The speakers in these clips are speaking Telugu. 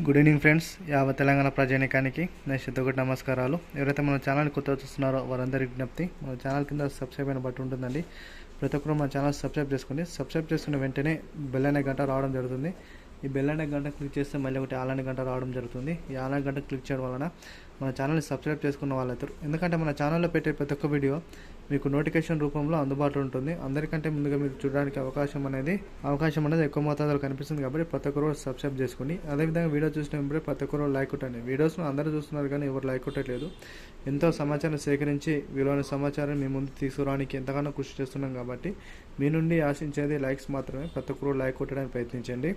గుడ్ ఈవినింగ్ ఫ్రెండ్స్, యావత్ తెలంగాణ ప్రజానికానికి నా శతకోటి నమస్కారాలు. ఎవరైతే మన ఛానల్ కొత్తగా చూస్తున్నారో వారందరికీ విజ్ఞప్తి, మన ఛానల్ కింద సబ్స్క్రైబ్ అయిన బట్టి ఉంటుందండి. ప్రతి ఒక్కరు మన ఛానల్ సబ్స్క్రైబ్ చేసుకోండి. సబ్స్క్రైబ్ చేసుకున్న వెంటనే బెల్ అనే గంట రావడం జరుగుతుంది. ఈ బెల్ అనే గంట క్లిక్ చేస్తే మళ్ళీ ఒకటి ఆల్ అనే గంట రావడం జరుగుతుంది. ఈ ఆల్ అనే గంట క్లిక్ చేయడం వలన మన ఛానల్ని సబ్స్క్రైబ్ చేసుకున్న వాళ్ళైతారు. ఎందుకంటే మన ఛానల్లో పెట్టే ప్రతి ఒక్క వీడియో మీకు నోటిఫికేషన్ రూపంలో అందుబాటులో ఉంటుంది. అందరికంటే ముందుగా మీరు చూడడానికి అవకాశం అనేది ఎక్కువ మోతాదులో కనిపిస్తుంది. కాబట్టి ప్రతి ఒక్కరు సబ్స్క్రైబ్ చేసుకోండి. అదేవిధంగా వీడియో చూసిన వెంబడే ప్రతి ఒక్కరు లైక్ కొట్టండి. వీడియోస్ను అందరూ చూస్తున్నారు కానీ ఎవరు లైక్ కొట్టట్లేదు. ఎంతో సమాచారం సేకరించి విలువైన సమాచారం మీ ముందు తీసుకురావడానికి ఎంతగానో కృషి చేస్తున్నాం. కాబట్టి మీ నుండి ఆశించేది లైక్స్ మాత్రమే. ప్రతి ఒక్కరు లైక్ కొట్టడానికి ప్రయత్నించండి.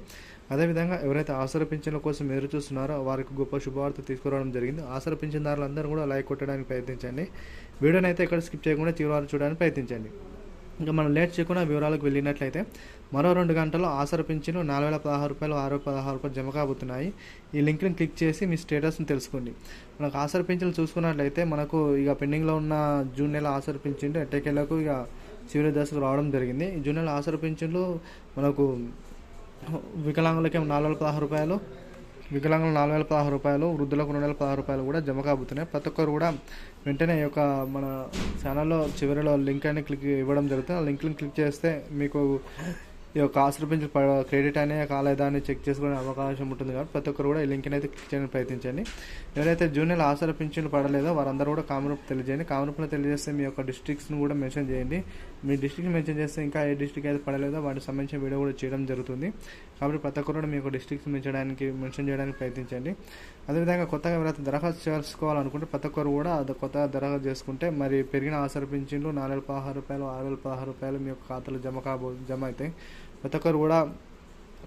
అదేవిధంగా ఎవరైతే ఆసరా పింఛన్ల కోసం ఎదురు చూస్తున్నారో వారికి గొప్ప శుభవార్త తీసుకురావడం జరిగింది. ఆసరా పింఛన్దారులందరూ కూడా లైక్ కొట్టడానికి ప్రయత్నించండి. వీడియోని అయితే ఎక్కడ స్కిప్ చేయకుండా చివరి వరకు చూడడానికి ప్రయత్నించండి. ఇంకా మనం లేట్ చేయకుండా వివరాలకు వెళ్ళినట్లయితే మరో 2 గంటల్లో ఆసరా పింఛను 4016 రూపాయలు, 616 రూపాయలు జమ కాబోతున్నాయి. ఈ లింక్ని క్లిక్ చేసి మీ స్టేటస్ని తెలుసుకోండి. మనకు ఆసరా పింఛన్లు చూసుకున్నట్లయితే మనకు ఇక పెండింగ్లో ఉన్న జూన్ నెల ఆసరా పింఛన్లు ఎట్టకేలకు ఇక చివరి దశకు రావడం జరిగింది. ఈ జూన్ నెల ఆసరా పింఛన్లు మనకు వికలాంగులకి 4016 రూపాయలు, వికలాంగులు 4016 రూపాయలు, వృద్ధులకు 216 రూపాయలు కూడా జమ కాబోతున్నాయి. ప్రతి ఒక్కరు కూడా వెంటనే ఈ యొక్క మన ఛానల్లో చివరిలో లింక్ అని ఇవ్వడం జరుగుతుంది. ఆ లింక్ని క్లిక్ చేస్తే మీకు ఈ యొక్క ఆసరా పింఛన్ క్రెడిట్ అనే కాలేదా అని చెక్ చేసుకునే అవకాశం ఉంటుంది. కాబట్టి ప్రతి ఒక్కరు కూడా ఈ లింక్ని అయితే క్లిక్ చేయడానికి ప్రయత్నించండి. ఎవరైతే జూన్ నెల ఆసరా పింఛన్లు పడలేదో వారందరూ కూడా కామెంట్ తెలియజేయండి. కామెంట్లో తెలియజేస్తే మీ యొక్క డిస్ట్రిక్ట్స్ని కూడా మెన్షన్ చేయండి. మీ డిస్ట్రిక్ట్ మెన్షన్ చేస్తే ఇంకా ఏ డిస్ట్రిక్ట్ అయితే పడలేదో వాటికి సంబంధించిన వీడియో కూడా చేయడం జరుగుతుంది. కాబట్టి ప్రతి ఒక్కరు కూడా మీ యొక్క డిస్ట్రిక్ట్స్ మెన్షన్ చేయడానికి ప్రయత్నించండి. అదేవిధంగా కొత్తగా ఎవరైతే దరఖాస్తు చేసుకోవాలనుకుంటే ప్రతి ఒక్కరు కూడా కొత్తగా దరఖాస్తు చేసుకుంటే మరి పెరిగిన ఆసరా పింఛన్లు 4016 రూపాయలు, 616 రూపాయలు మీ యొక్క ఖాతాలో జమ అవుతాయి. ప్రతి ఒక్కరు కూడా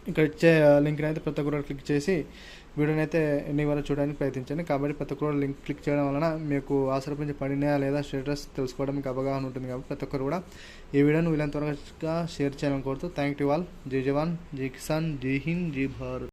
ఇక్కడ ఇచ్చే లింక్ని అయితే ప్రతి ఒక్కరు క్లిక్ చేసి వీడియోని అయితే ఎన్ని వరకు చూడడానికి ప్రయత్నించండి. కాబట్టి ప్రతి ఒక్కరు లింక్ క్లిక్ చేయడం వలన మీకు ఆసరా పింఛన్ పడినా లేదా స్టేటస్ తెలుసుకోవడం మీకు అవగాహన ఉంటుంది. కాబట్టి ప్రతి ఒక్కరు కూడా ఈ వీడియోను వీళ్ళని త్వరగా షేర్ చేయాలని కోరుతూ థ్యాంక్ యూ ఆల్. జై జవాన్, జై కిసాన్, జై హింద్, జై భారత్.